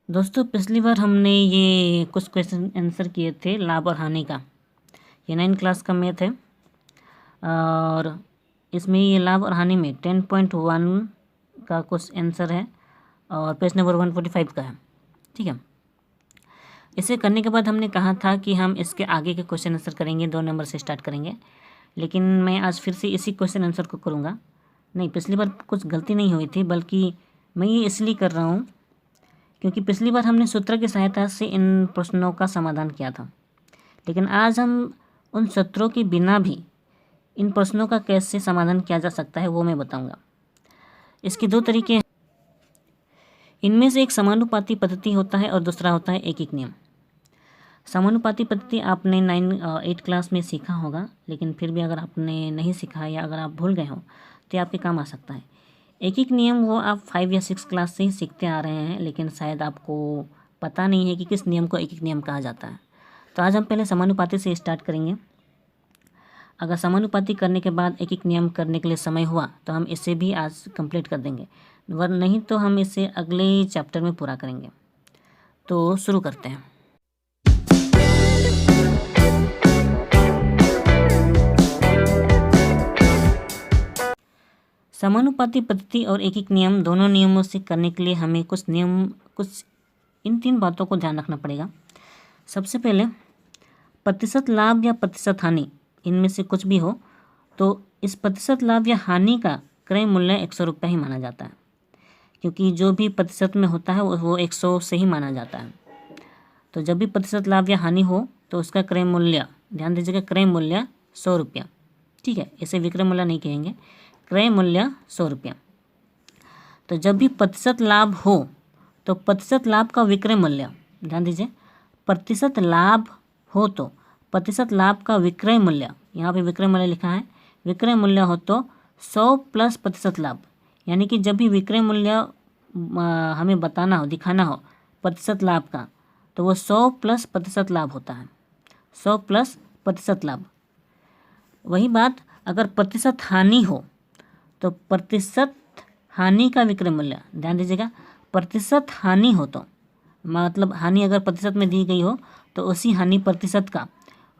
दोस्तों पिछली बार हमने ये कुछ क्वेश्चन आंसर किए थे लाभ और हानि का। ये 9 क्लास का मैथ है और इसमें ये लाभ और हानि में 10.1 का कुछ आंसर है और पेज नंबर 145 का है। ठीक है, इसे करने के बाद हमने कहा था कि हम इसके आगे के क्वेश्चन आंसर करेंगे, 2 नंबर से स्टार्ट करेंगे। लेकिन मैं आज फिर से इसी क्वेश्चन आंसर को करूँगा। नहीं, पिछली बार कुछ गलती नहीं हुई थी, बल्कि मैं ये इसलिए कर रहा हूँ क्योंकि पिछली बार हमने सूत्र की सहायता से इन प्रश्नों का समाधान किया था। लेकिन आज हम उन सूत्रों के बिना भी इन प्रश्नों का कैसे समाधान किया जा सकता है वो मैं बताऊंगा। इसके 2 तरीके हैं। इनमें से एक समानुपाती पद्धति होता है और दूसरा होता है एक नियम। समानुपाती पद्धति आपने 8 क्लास में सीखा होगा, लेकिन फिर भी अगर आपने नहीं सीखा या अगर आप भूल गए हो तो ये आपके काम आ सकता है। एक नियम वो आप 5 या 6 क्लास से ही सीखते आ रहे हैं, लेकिन शायद आपको पता नहीं है कि किस नियम को एक नियम कहा जाता है। तो आज हम पहले समानुपाती से स्टार्ट करेंगे। अगर समानुपाती करने के बाद एक नियम करने के लिए समय हुआ तो हम इसे भी आज कंप्लीट कर देंगे, वरना नहीं तो हम इसे अगले चैप्टर में पूरा करेंगे। तो शुरू करते हैं। समानुपाती पद्धति और एक नियम दोनों नियमों से करने के लिए हमें कुछ इन 3 बातों को ध्यान रखना पड़ेगा। सबसे पहले प्रतिशत लाभ या प्रतिशत हानि, इनमें से कुछ भी हो तो इस प्रतिशत लाभ या हानि का क्रय मूल्य 100 रुपये ही माना जाता है, क्योंकि जो भी प्रतिशत में होता है वो 100 से ही माना जाता है। तो जब भी प्रतिशत लाभ या हानि हो तो उसका क्रय मूल्य, ध्यान दीजिएगा, क्रय मूल्य 100 रुपया। ठीक है, इसे विक्रय मूल्य नहीं कहेंगे, क्रय मूल्य 100 रुपया। तो जब भी प्रतिशत लाभ हो तो प्रतिशत लाभ का विक्रय मूल्य, ध्यान दीजिए, प्रतिशत लाभ हो तो प्रतिशत लाभ का विक्रय मूल्य, यहाँ पे विक्रय मूल्य लिखा है, विक्रय मूल्य हो तो 100 प्लस प्रतिशत लाभ। यानी कि जब भी विक्रय मूल्य हमें बताना हो, दिखाना हो प्रतिशत लाभ का, तो वो 100 प्लस प्रतिशत लाभ होता है, 100 प्लस प्रतिशत लाभ। वही बात अगर प्रतिशत हानि हो तो प्रतिशत हानि का विक्रय मूल्य, ध्यान दीजिएगा, प्रतिशत हानि हो तो मतलब हानि अगर प्रतिशत में दी गई हो तो उसी हानि प्रतिशत का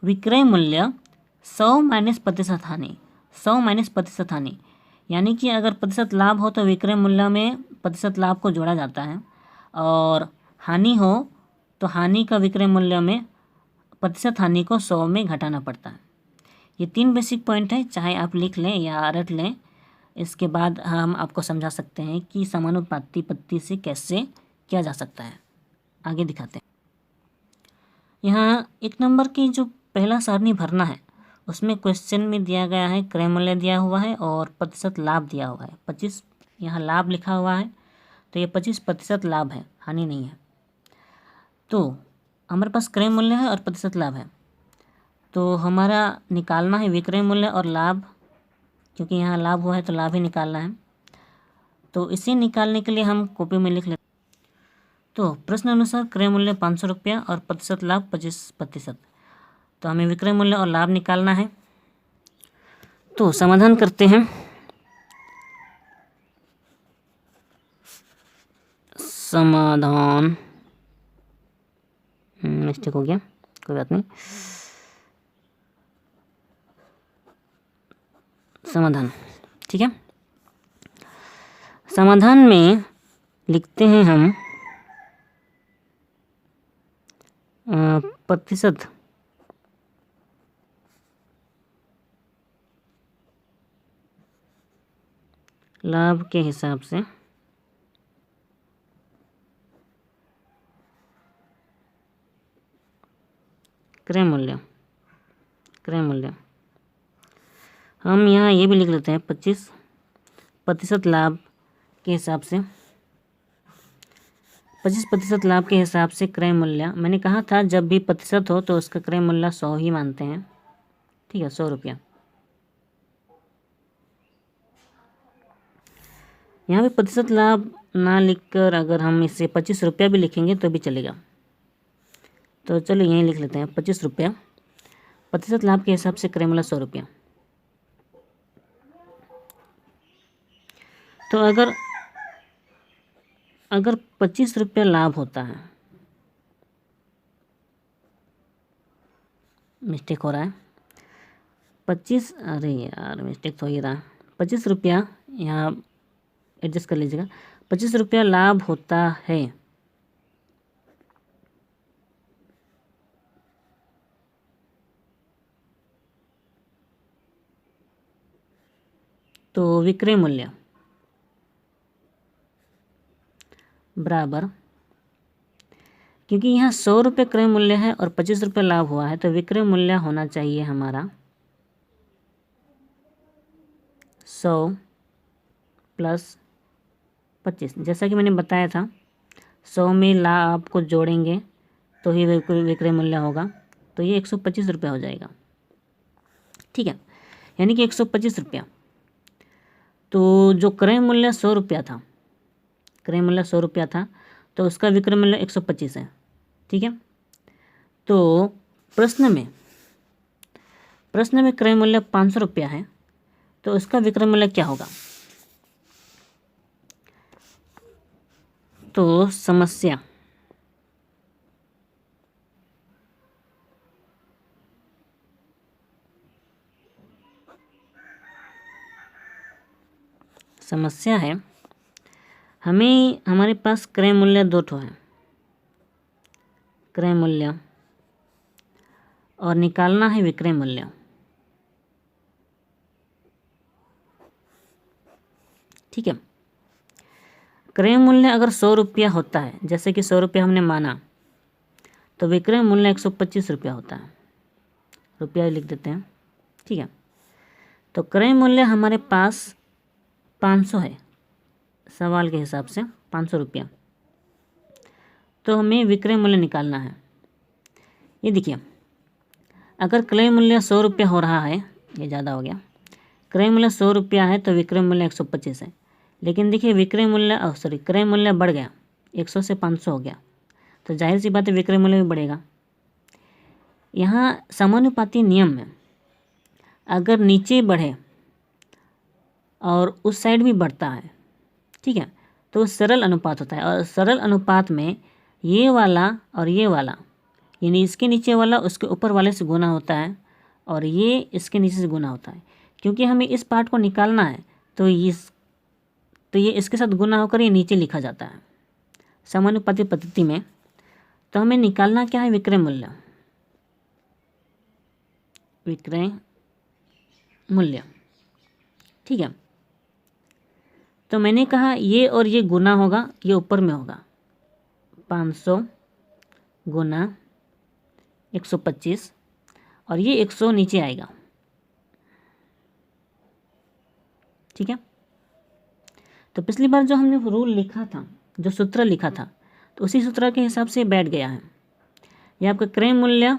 विक्रय मूल्य 100 माइनस प्रतिशत हानि, 100 माइनस प्रतिशत हानि। यानी कि अगर प्रतिशत लाभ हो तो विक्रय मूल्य में प्रतिशत लाभ को जोड़ा जाता है, और हानि हो तो हानि का विक्रय मूल्य में प्रतिशत हानि को 100 में घटाना पड़ता है। ये 3 बेसिक पॉइंट है, चाहे आप लिख लें या रट लें। इसके बाद हम आपको समझा सकते हैं कि समानुपाती पद्धति से कैसे किया जा सकता है। आगे दिखाते हैं। यहाँ 1 नंबर की जो पहला सारणी भरना है उसमें क्वेश्चन में दिया गया है क्रय मूल्य दिया हुआ है और प्रतिशत लाभ दिया हुआ है 25। यहाँ लाभ लिखा हुआ है तो ये 25% लाभ है, हानि नहीं है। तो हमारे पास क्रय मूल्य है और प्रतिशत लाभ है, तो हमारा निकालना है विक्रय मूल्य और लाभ, क्योंकि यहाँ लाभ हुआ है तो लाभ ही निकालना है। तो इसे निकालने के लिए हम कॉपी में लिख लेते। तो प्रश्न अनुसार क्रय मूल्य 500 रुपया और प्रतिशत लाभ 25%। तो हमें विक्रय मूल्य और लाभ निकालना है। तो समाधान करते हैं। समाधान मिस्टेक हो गया, कोई बात नहीं। समाधान, ठीक है। समाधान में लिखते हैं हम प्रतिशत लाभ के हिसाब से क्रय मूल्य, हम यहाँ ये भी लिख लेते हैं 25% लाभ के हिसाब से, 25% लाभ के हिसाब से क्रय मूल्य। मैंने कहा था जब भी प्रतिशत हो तो उसका क्रय मूल्य 100 ही मानते हैं, ठीक है, 100 रुपया। यहाँ पे प्रतिशत लाभ ना लिखकर अगर हम इसे 25 रुपया भी लिखेंगे तो भी चलेगा। तो चलो यहीं लिख लेते हैं 25 रुपया, प्रतिशत लाभ के हिसाब से क्रय मूल्य 100 रुपया। तो अगर अगर 25 रुपया लाभ होता है, मिस्टेक हो रहा है, 25, अरे यार मिस्टेक तो ही रहा, 25 रुपया, यहाँ एडजस्ट कर लीजिएगा, 25 रुपया लाभ होता है तो विक्रय मूल्य बराबर, क्योंकि यहाँ 100 रुपये क्रय मूल्य है और 25 रुपये लाभ हुआ है, तो विक्रय मूल्य होना चाहिए हमारा 100 प्लस 25। जैसा कि मैंने बताया था, 100 में लाभ को जोड़ेंगे तो ही विक्रय मूल्य होगा, तो ये 125 रुपया हो जाएगा। ठीक है, यानी कि 125 रुपया। तो जो क्रय मूल्य 100 रुपया था, क्रय मूल्य 100 रुपया था, तो उसका विक्रय मूल्य 125 है। ठीक है, तो प्रश्न में क्रय मूल्य 500 रुपया है, तो उसका विक्रय मूल्य क्या होगा? तो समस्या है, हमारे पास क्रय मूल्य 2 ठो है, क्रय मूल्य और निकालना है विक्रय मूल्य। ठीक है, क्रय मूल्य अगर 100 रुपया होता है, जैसे कि 100 रुपया हमने माना, तो विक्रय मूल्य 125 रुपया होता है, रुपया लिख देते हैं। ठीक है, तो क्रय मूल्य हमारे पास 500 है, सवाल के हिसाब से 500 रुपया, तो हमें विक्रय मूल्य निकालना है। ये देखिए, अगर क्रय मूल्य 100 रुपया हो रहा है, ये ज़्यादा हो गया, क्रय मूल्य 100 रुपया है तो विक्रय मूल्य 125 है, लेकिन देखिए विक्रय मूल्य क्रय मूल्य बढ़ गया, 100 से 500 हो गया, तो जाहिर सी बात है विक्रय मूल्य भी बढ़ेगा। यहाँ समानुपाती नियम में अगर नीचे बढ़े और उस साइड भी बढ़ता है, ठीक है, तो सरल अनुपात होता है, और सरल अनुपात में ये वाला और ये वाला, यानी इसके नीचे वाला उसके ऊपर वाले से गुना होता है, और ये इसके नीचे से गुना होता है। क्योंकि हमें इस पार्ट को निकालना है, तो ये इसके साथ गुना होकर ये नीचे लिखा जाता है समानुपाती पद्धति में। तो हमें निकालना क्या है? विक्रय मूल्य, विक्रय मूल्य। ठीक है, तो मैंने कहा ये और ये गुना होगा, ये ऊपर में होगा, 500 गुना 125, और ये 100 नीचे आएगा। ठीक है, तो पिछली बार जो हमने रूल लिखा था, जो सूत्र लिखा था, तो उसी सूत्र के हिसाब से बैठ गया है। ये आपका क्रय मूल्य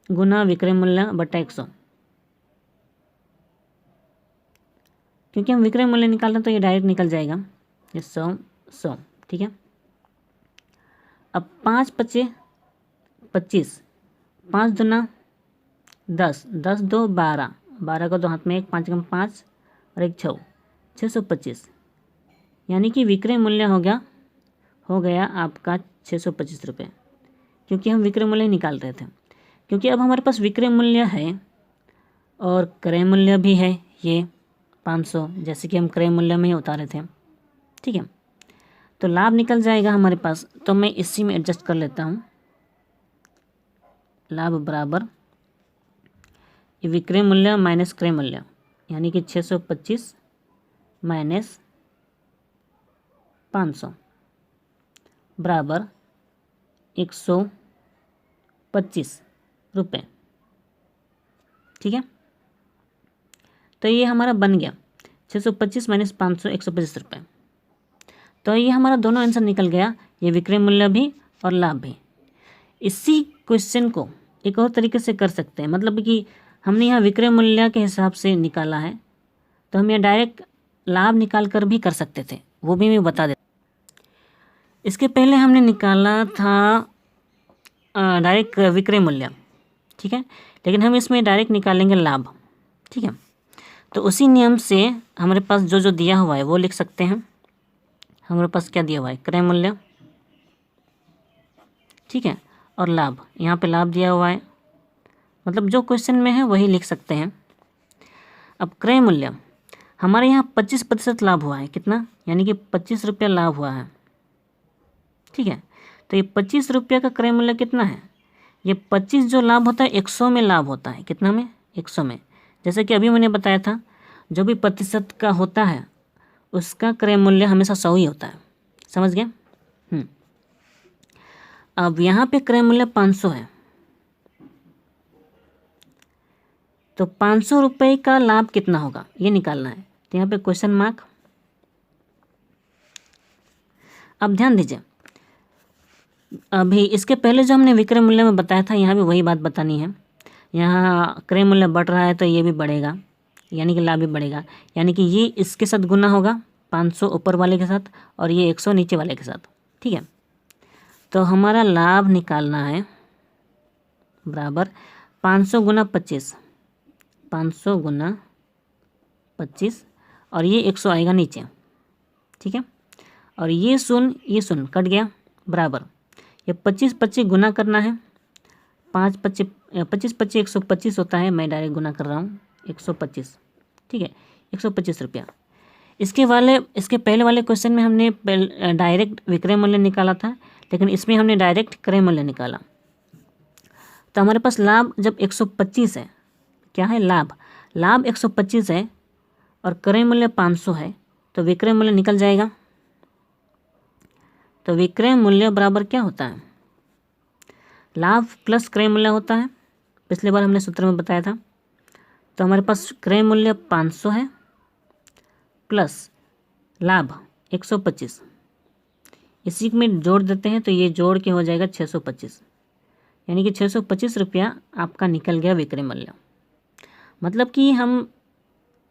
गुना विक्रय मूल्य बटा 100, क्योंकि हम विक्रय मूल्य निकाल रहे हैं तो ये डायरेक्ट निकल जाएगा, ये 100। ठीक है, अब 5 पचे 25, 5 दूना 10, 10 दो 12, 12 को 2 हाथ में 1, 5 कम 5 और 1 6, 625, यानी कि विक्रय मूल्य हो गया आपका 625 रुपये, क्योंकि हम विक्रय मूल्य निकाल रहे थे। क्योंकि अब हमारे पास विक्रय मूल्य है और क्रय मूल्य भी है, ये 500, जैसे कि हम क्रय मूल्य में ही उतारे थे। ठीक है, तो लाभ निकल जाएगा हमारे पास, तो मैं इसी में एडजस्ट कर लेता हूँ। लाभ बराबर विक्रय मूल्य माइनस क्रय मूल्य, यानी कि 625 माइनस 500 बराबर 125 रुपये। ठीक है, तो ये हमारा बन गया 625 माइनस 500, 125 रुपये। तो ये हमारा दोनों आंसर निकल गया, ये विक्रय मूल्य भी और लाभ भी। इसी क्वेश्चन को एक और तरीके से कर सकते हैं, मतलब कि हमने यहाँ विक्रय मूल्य के हिसाब से निकाला है, तो हम यहाँ डायरेक्ट लाभ निकाल कर भी कर सकते थे, वो भी मैं बता देता। इसके पहले हमने निकाला था डायरेक्ट विक्रय मूल्य, ठीक है, लेकिन हम इसमें डायरेक्ट निकालेंगे लाभ। ठीक है, तो उसी नियम से हमारे पास जो दिया हुआ है वो लिख सकते हैं। हमारे पास क्या दिया हुआ है, क्रय मूल्य, ठीक है, और लाभ, यहाँ पे लाभ दिया हुआ है, मतलब जो क्वेश्चन में है वही लिख सकते हैं। अब क्रय मूल्य हमारे यहाँ 25% लाभ हुआ है, कितना, यानी कि 25 रुपया लाभ हुआ है, ठीक है। तो ये 25 रुपया का क्रय मूल्य कितना है, ये 25 जो लाभ होता है 100 में लाभ होता है, कितना में, 100 में। जैसे कि अभी मैंने बताया था, जो भी प्रतिशत का होता है उसका क्रय मूल्य हमेशा 100 ही होता है, समझ गए। अब यहाँ पे क्रय मूल्य 500 है, तो 500 रुपये का लाभ कितना होगा ये निकालना है। तो यहाँ पे क्वेश्चन मार्क। अब ध्यान दीजिए, अभी इसके पहले जो हमने विक्रय मूल्य में बताया था, यहाँ भी वही बात बतानी है। यहाँ क्रय मूल्य बढ़ रहा है तो ये भी बढ़ेगा, यानी कि लाभ भी बढ़ेगा, यानी कि ये इसके साथ गुना होगा 500 ऊपर वाले के साथ और ये 100 नीचे वाले के साथ, ठीक है। तो हमारा लाभ निकालना है बराबर 500 गुना 25, 500 गुना 25 और ये 100 आएगा नीचे, ठीक है। और ये शून्य कट गया, बराबर ये 25 गुना करना है, 25 125 होता है, मैं डायरेक्ट गुना कर रहा हूँ 125, ठीक है, 125 रुपया। इसके पहले वाले क्वेश्चन में हमने डायरेक्ट विक्रय मूल्य निकाला था, लेकिन इसमें हमने डायरेक्ट क्रय मूल्य निकाला। तो हमारे पास लाभ जब 125 है, क्या है, लाभ 125 है और क्रय मूल्य 500 है, तो विक्रय मूल्य निकल जाएगा। तो विक्रय मूल्य बराबर क्या होता है, लाभ प्लस क्रय मूल्य होता है, पिछले बार हमने सूत्र में बताया था। तो हमारे पास क्रय मूल्य 500 है प्लस लाभ 125, इसी में जोड़ देते हैं तो ये जोड़ के हो जाएगा 625, यानी कि 625 रुपया आपका निकल गया विक्रय मूल्य। मतलब कि हम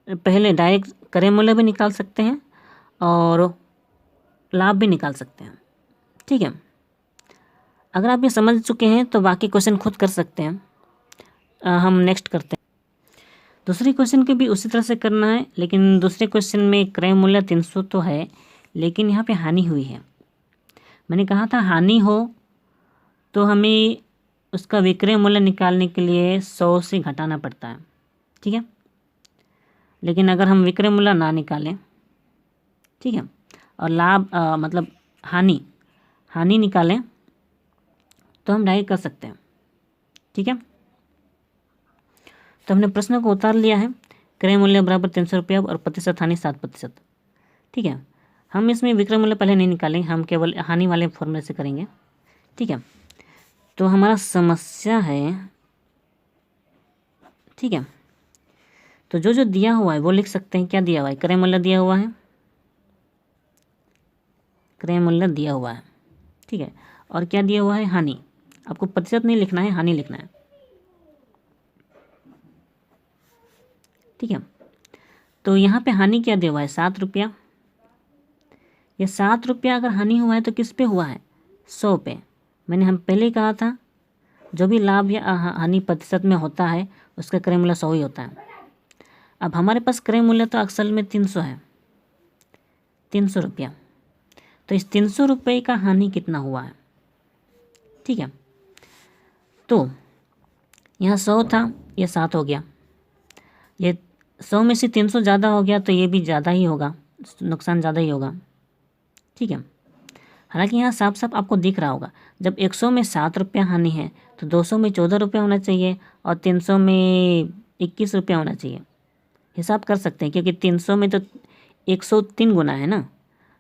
पहले डायरेक्ट क्रय मूल्य भी निकाल सकते हैं और लाभ भी निकाल सकते हैं, ठीक है। अगर आप ये समझ चुके हैं तो बाकी क्वेश्चन खुद कर सकते हैं। हम नेक्स्ट करते हैं। दूसरे क्वेश्चन के भी उसी तरह से करना है, लेकिन दूसरे क्वेश्चन में क्रय मूल्य 300 तो है, लेकिन यहाँ पे हानि हुई है। मैंने कहा था हानि हो तो हमें उसका विक्रय मूल्य निकालने के लिए 100 से घटाना पड़ता है, ठीक है। लेकिन अगर हम विक्रय मूल्य ना निकालें, ठीक है, और लाभ मतलब हानि निकालें तो हम डायरेक्ट कर सकते हैं, ठीक है। तो हमने प्रश्न को उतार लिया है, क्रय मूल्य बराबर 300 रुपया और प्रतिशत हानि 7%, ठीक है। हम इसमें विक्रय मूल्य पहले नहीं निकालेंगे, हम केवल हानि वाले फॉर्मूले से करेंगे, ठीक है। तो हमारा समस्या है, ठीक है। तो जो दिया हुआ है वो लिख सकते हैं, क्या दिया हुआ है, क्रय मूल्य दिया हुआ है, क्रय मूल्य दिया हुआ है, ठीक है। और क्या दिया हुआ है, हानि। आपको प्रतिशत नहीं लिखना है, हानि लिखना है, ठीक है। तो यहाँ पे हानि क्या दिया हुआ है, 7 रुपया। ये 7 रुपया अगर हानि हुआ है तो किस पे हुआ है, 100 पे। मैंने हम पहले ही कहा था जो भी लाभ या हानि प्रतिशत में होता है उसका क्रय मूल्य 100 ही होता है। अब हमारे पास क्रय मूल्य तो असल में 300 है, 300 रुपया। तो इस 300 रुपये का हानि कितना हुआ है, ठीक है। तो यहाँ 100 था, ये 7 हो गया, ये 100 में से 300 ज़्यादा हो गया तो ये भी ज़्यादा ही होगा, नुकसान ज़्यादा ही होगा, ठीक है। हालांकि यहाँ साफ साफ आपको दिख रहा होगा, जब 100 में 7 रुपया हानि है तो 200 में 14 रुपया होना चाहिए और 300 में 21 रुपया होना चाहिए। हिसाब कर सकते हैं क्योंकि 300 में तो 103 गुना है ना,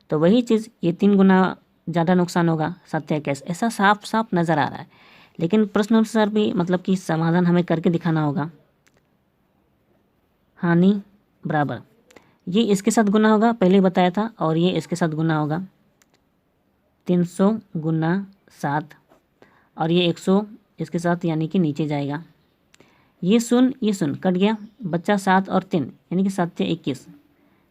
तो वही चीज़ ये 3 गुना ज़्यादा नुकसान होगा, 27, ऐसा साफ साफ नज़र आ रहा है। लेकिन प्रश्न अनुसार भी मतलब कि समाधान हमें करके दिखाना होगा। हानि बराबर ये इसके साथ गुना होगा, पहले बताया था, और ये इसके साथ गुना होगा 300 गुना 7 और ये 100 इसके साथ, यानी कि नीचे जाएगा। ये शून्य कट गया, बच्चा 7 और 3 यानी कि 7 21,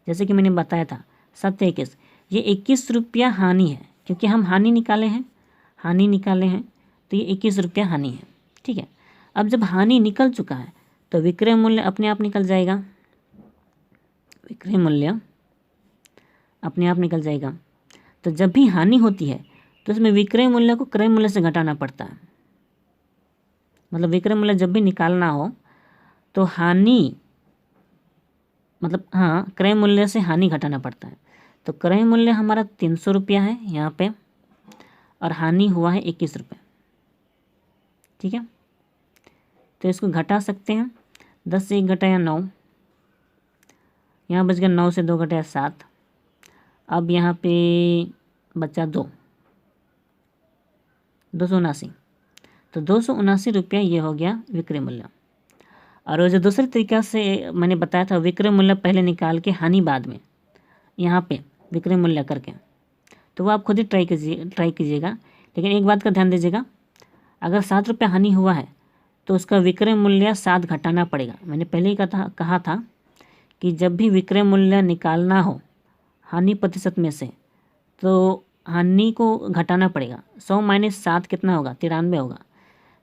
जैसे कि मैंने बताया था 7 21। ये 21 रुपया हानि है, क्योंकि हम हानि निकाले हैं तो ये 21 रुपया हानि है, ठीक है। अब जब हानि निकल चुका है तो विक्रय मूल्य अपने आप निकल जाएगा, विक्रय मूल्य अपने आप निकल जाएगा। तो जब भी हानि होती है तो इसमें विक्रय मूल्य को क्रय मूल्य से घटाना पड़ता है। मतलब विक्रय मूल्य जब भी निकालना हो तो हानि मतलब हाँ क्रय मूल्य से हानि घटाना पड़ता है। तो क्रय मूल्य हमारा 300 रुपया है यहाँ पे और हानि हुआ है 21 रुपये। ठीक है, तो इसको घटा सकते हैं। 10 से 1 घटाया 9, यहाँ बच गया 9 से 2 घटाया 7। अब यहाँ पे बचा 279। तो 279 रुपया ये हो गया विक्रय मूल्य। और जो दूसरे तरीक़ा से मैंने बताया था विक्रय मूल्य पहले निकाल के हानि बाद में यहाँ पे विक्रय मूल्य करके, तो वो आप खुद ही ट्राई कीजिएगा। लेकिन एक बात का ध्यान दीजिएगा, अगर 7 रुपया हानि हुआ है तो उसका विक्रय मूल्य 7 घटाना पड़ेगा। मैंने पहले ही कहा था कि जब भी विक्रय मूल्य निकालना हो हानि प्रतिशत में से तो हानि को घटाना पड़ेगा। 100 माइनस 7 कितना होगा? 93 होगा।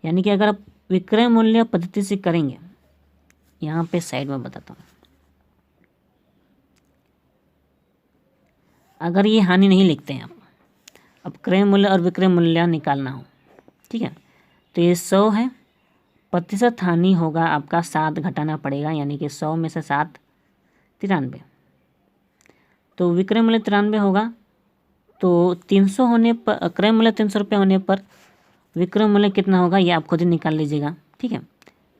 यानी कि अगर आप विक्रय मूल्य पद्धति से करेंगे, यहाँ पे साइड में बताता हूँ, अगर ये हानि नहीं लिखते हैं आप, अब क्रय मूल्य और विक्रय मूल्य निकालना हो, ठीक है, तो ये 100 है, प्रतिशत हानि होगा आपका 7 घटाना पड़ेगा, यानी कि 100 में से 7 93। तो विक्रय मूल्य 93 होगा, तो 300 होने पर क्रय मूल्य 300 रुपये होने पर विक्रय मूल्य कितना होगा ये आप खुद ही निकाल लीजिएगा। ठीक है,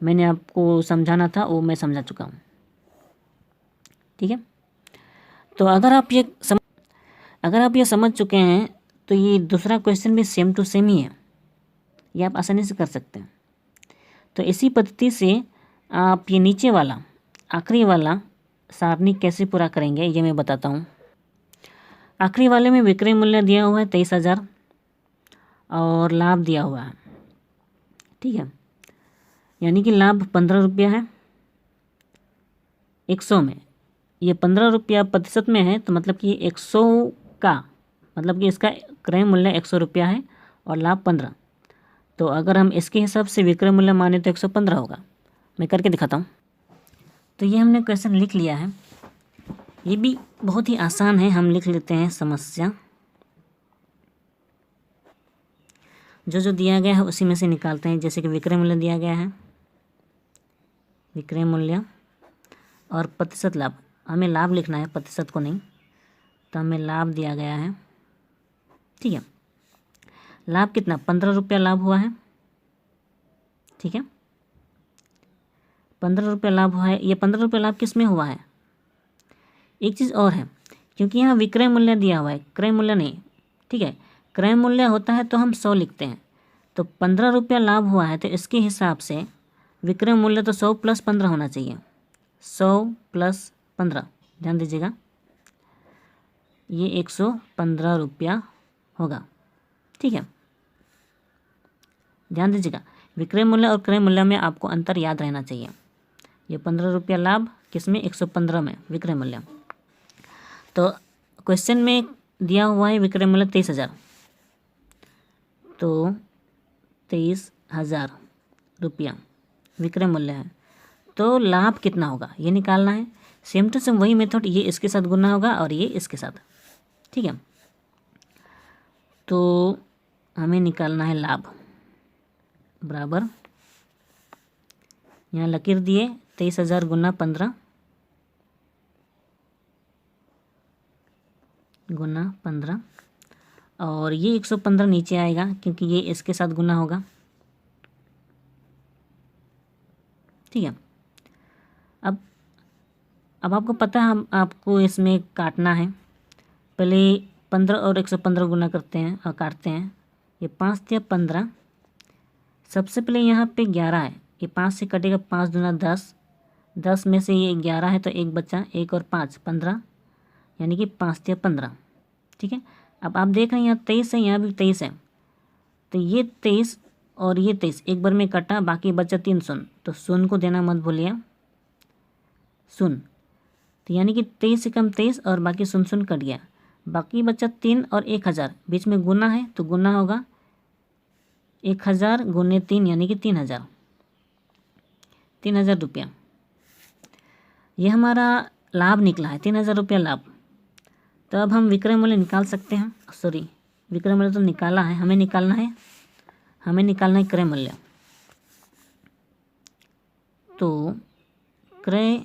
मैंने आपको समझाना था वो मैं समझा चुका हूँ। ठीक है, तो अगर आप ये समझ चुके हैं तो ये दूसरा क्वेश्चन भी सेम टू सेम ही है, ये आप आसानी से कर सकते हैं। तो इसी पद्धति से आप ये नीचे वाला आखिरी वाला सारणी कैसे पूरा करेंगे ये मैं बताता हूँ। आखिरी वाले में विक्रय मूल्य दिया हुआ है 23,000 और लाभ दिया हुआ है। ठीक है, यानी कि लाभ 15 रुपया है 100 में, ये 15 रुपया प्रतिशत में है, तो मतलब कि 100 का मतलब कि इसका क्रय मूल्य 100 रुपया है और लाभ 15। तो अगर हम इसके हिसाब से विक्रय मूल्य माने तो 115 होगा। मैं करके दिखाता हूँ। तो ये हमने क्वेश्चन लिख लिया है, ये भी बहुत ही आसान है। हम लिख लेते हैं समस्या, जो दिया गया है उसी में से निकालते हैं। जैसे कि विक्रय मूल्य दिया गया है, विक्रय मूल्य और प्रतिशत लाभ, हमें लाभ लिखना है प्रतिशत को नहीं, तो हमें लाभ दिया गया है। ठीक है, लाभ कितना 15 रुपया लाभ हुआ है। ठीक है, 15 रुपया लाभ हुआ है। ये 15 रुपया लाभ किस में हुआ है? एक चीज़ और है, क्योंकि यहाँ विक्रय मूल्य दिया हुआ है, क्रय मूल्य नहीं। ठीक है, क्रय मूल्य होता है तो हम 100 लिखते हैं, तो 15 रुपया लाभ हुआ है तो इसके हिसाब से विक्रय मूल्य तो 100 + 15 होना चाहिए। 100 + 15, ध्यान दीजिएगा, ये 115 रुपया होगा। ठीक है, ध्यान दीजिएगा, विक्रय मूल्य और क्रय मूल्य में आपको अंतर याद रहना चाहिए। ये 15 रुपया लाभ किस में? 115 में विक्रय मूल्य। तो क्वेश्चन में दिया हुआ है विक्रय मूल्य 23,000, तो 23,000 रुपया विक्रय मूल्य है, तो लाभ कितना होगा ये निकालना है। सेम टू सेम वही मेथड, ये इसके साथ गुना होगा और ये इसके साथ। ठीक है, तो हमें निकालना है लाभ बराबर, यहाँ लकीर दिए 23,000 × 15 × 15 और ये 115 नीचे आएगा क्योंकि ये इसके साथ गुना होगा। ठीक है, अब आपको पता है हम आपको इसमें काटना है। पहले 15 और 115 गुना करते हैं और काटते हैं। ये 5 × 15, सबसे पहले यहाँ पे 11 है, ये 5 से कटेगा, 5 दूना 10, 10 में से ये 11 है तो 1 बचा, 1 और 5 15, यानी कि 5 × 15। ठीक है, अब आप देख रहे हैं यहाँ 23 है, यहाँ भी 23 है, तो ये 23 और ये 23 एक बार में कटा, बाकी बचा 3 शून्य, तो शून्य को देना मत भूलिए, शून्य। तो यानी कि 23 से कम 23 और बाकी शून्य शून्य कट गया, बाकी बचा 3 और 1,000, बीच में गुना है तो गुना होगा 1,000 × 3 यानी कि 3,000 रुपया। ये हमारा लाभ निकला है 3,000 रुपया लाभ। तो अब हम विक्रय मूल्य निकाल सकते हैं। सॉरी, विक्रय मूल्य तो निकाला है, हमें निकालना है क्रय मूल्य। तो क्रय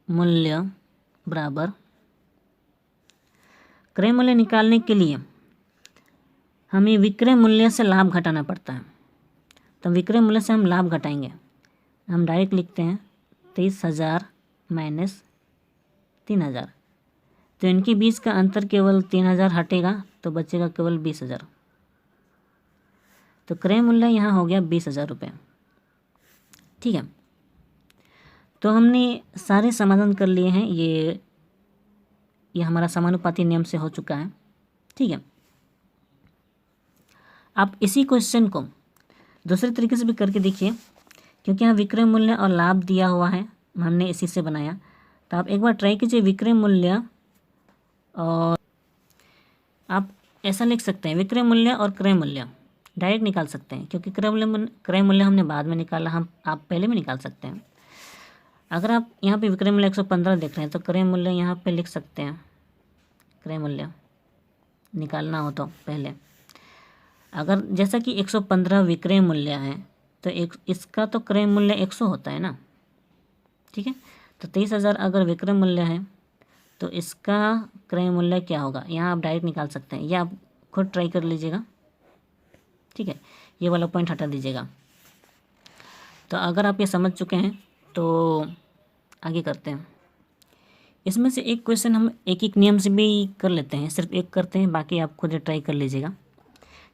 मूल्य बराबर, क्रय मूल्य निकालने के लिए हमें विक्रय मूल्य से लाभ घटाना पड़ता है। तो विक्रय मूल्य से हम लाभ घटाएंगे। हम डायरेक्ट लिखते हैं 23,000 माइनस 3,000। तो इनके बीच का अंतर केवल 3,000 हटेगा तो बचेगा केवल 20,000। तो क्रय मूल्य यहाँ हो गया 20,000 रुपये। ठीक है, तो हमने सारे समाधान कर लिए हैं। ये हमारा समानुपाती नियम से हो चुका है। ठीक है, आप इसी क्वेश्चन को दूसरे तरीके से भी करके देखिए, क्योंकि यहाँ विक्रय मूल्य और लाभ दिया हुआ है, हमने इसी से बनाया। तो आप एक बार ट्राई कीजिए विक्रय मूल्य, और आप ऐसा लिख सकते हैं विक्रय मूल्य और क्रय मूल्य डायरेक्ट निकाल सकते हैं, क्योंकि क्रय मूल्य हमने बाद में निकाला, आप पहले भी निकाल सकते हैं। अगर आप यहाँ पे विक्रय मूल्य 115 देख रहे हैं तो क्रय मूल्य यहाँ पे लिख सकते हैं। क्रय मूल्य निकालना हो तो पहले, अगर जैसा कि 115 विक्रय मूल्य है तो इसका तो क्रय मूल्य 100 होता है ना। ठीक है, तो 23,000 अगर विक्रय मूल्य है तो इसका क्रय मूल्य क्या होगा, यहाँ आप डायरेक्ट निकाल सकते हैं, या आप खुद ट्राई कर लीजिएगा। ठीक है, ये वाला पॉइंट हटा दीजिएगा। तो अगर आप ये समझ चुके हैं तो आगे करते हैं। इसमें से एक क्वेश्चन हम एक एक नियम से भी कर लेते हैं, सिर्फ एक करते हैं, बाकी आप खुद ट्राई कर लीजिएगा।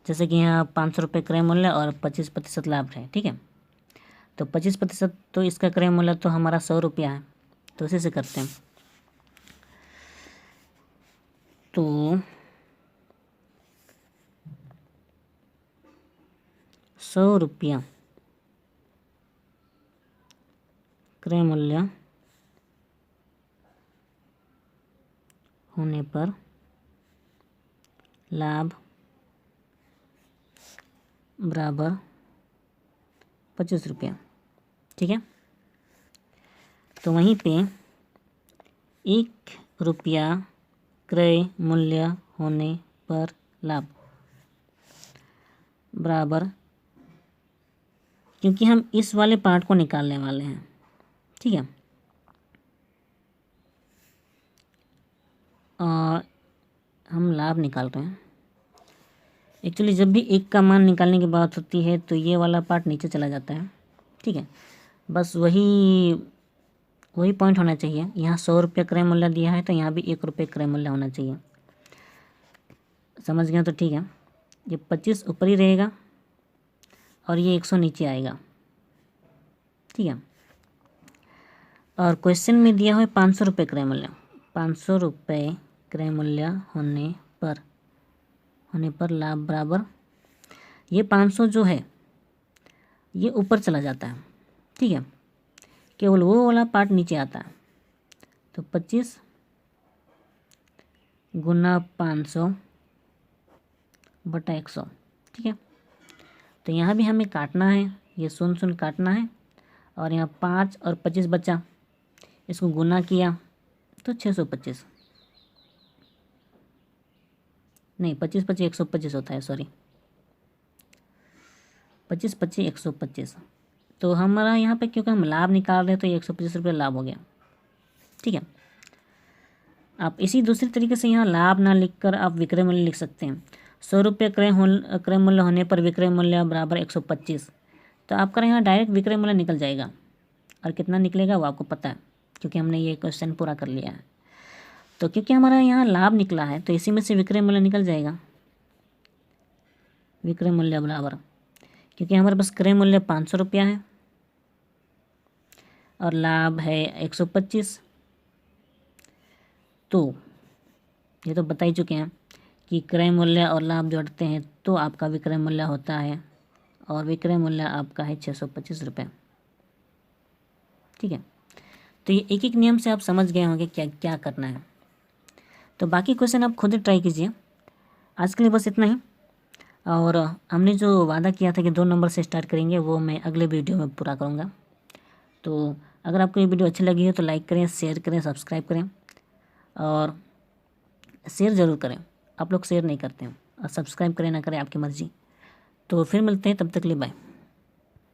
जैसे कि यहाँ 500 रुपये क्रय मूल्य और 25% लाभ है। ठीक है, तो 25%, तो इसका क्रय मूल्य तो हमारा 100 रुपया है, तो उसी से करते हैं। तो 100 रुपया क्रय मूल्य होने पर लाभ बराबर 25 रुपया। ठीक है, तो वहीं पे 1 रुपया क्रय मूल्य होने पर लाभ बराबर, क्योंकि हम इस वाले पार्ट को निकालने वाले हैं। ठीक है, और हम लाभ निकाल रहे हैं। एक्चुअली जब भी एक का मान निकालने की बात होती है तो ये वाला पार्ट नीचे चला जाता है। ठीक है, बस वही पॉइंट होना चाहिए। यहाँ 100 रुपये क्रय मूल्य दिया है तो यहाँ भी 1 रुपये क्रय मूल्य होना चाहिए। समझ गया तो ठीक है, ये 25 ऊपर ही रहेगा और ये 100 नीचे आएगा। ठीक है, और क्वेश्चन में दिया हुआ है 500 रुपये क्रय मूल्य। 500 रुपये क्रय मूल्य होने पर लाभ बराबर, ये 500 जो है ये ऊपर चला जाता है। ठीक है, केवल वो वाला पार्ट नीचे आता है। तो 25 गुना 500 बटा 100। ठीक है, तो यहाँ भी हमें काटना है, ये 0 काटना है, और यहाँ 5 और 25 बचा, इसको गुना किया तो 625, नहीं 25 25 125 होता है, सॉरी 25 25 125। तो हमारा यहाँ पे क्योंकि हम लाभ निकाल रहे हैं तो ये 125 रुपये लाभ हो गया। ठीक है, आप इसी दूसरे तरीके से यहाँ लाभ ना लिखकर आप विक्रय मूल्य लिख सकते हैं। 100 रुपये क्रय मूल्य होने पर विक्रय मूल्य बराबर 125। तो आपका यहाँ डायरेक्ट विक्रय मूल्य निकल जाएगा, और कितना निकलेगा वो आपको पता है, क्योंकि हमने ये क्वेश्चन पूरा कर लिया है। तो क्योंकि हमारा यहाँ लाभ निकला है तो इसी में से विक्रय मूल्य निकल जाएगा। विक्रय मूल्य बराबर, क्योंकि हमारे पास क्रय मूल्य 500 रुपया है और लाभ है 125। तो ये तो बता ही चुके हैं कि क्रय मूल्य और लाभ जोड़ते हैं तो आपका विक्रय मूल्य होता है, और विक्रय मूल्य आपका है 625 रुपये। ठीक है, तो ये एक एक नियम से आप समझ गए होंगे क्या क्या करना है। तो बाकी क्वेश्चन आप खुद ही ट्राई कीजिए। आज के लिए बस इतना ही, और हमने जो वादा किया था कि 2 नंबर से स्टार्ट करेंगे वो मैं अगले वीडियो में पूरा करूँगा। तो अगर आपको ये वीडियो अच्छी लगी है तो लाइक करें, शेयर करें, सब्सक्राइब करें, और शेयर ज़रूर करें। आप लोग शेयर नहीं करते हैं, और सब्सक्राइब करें ना करें आपकी मर्ज़ी। तो फिर मिलते हैं, तब तक के लिए बाय।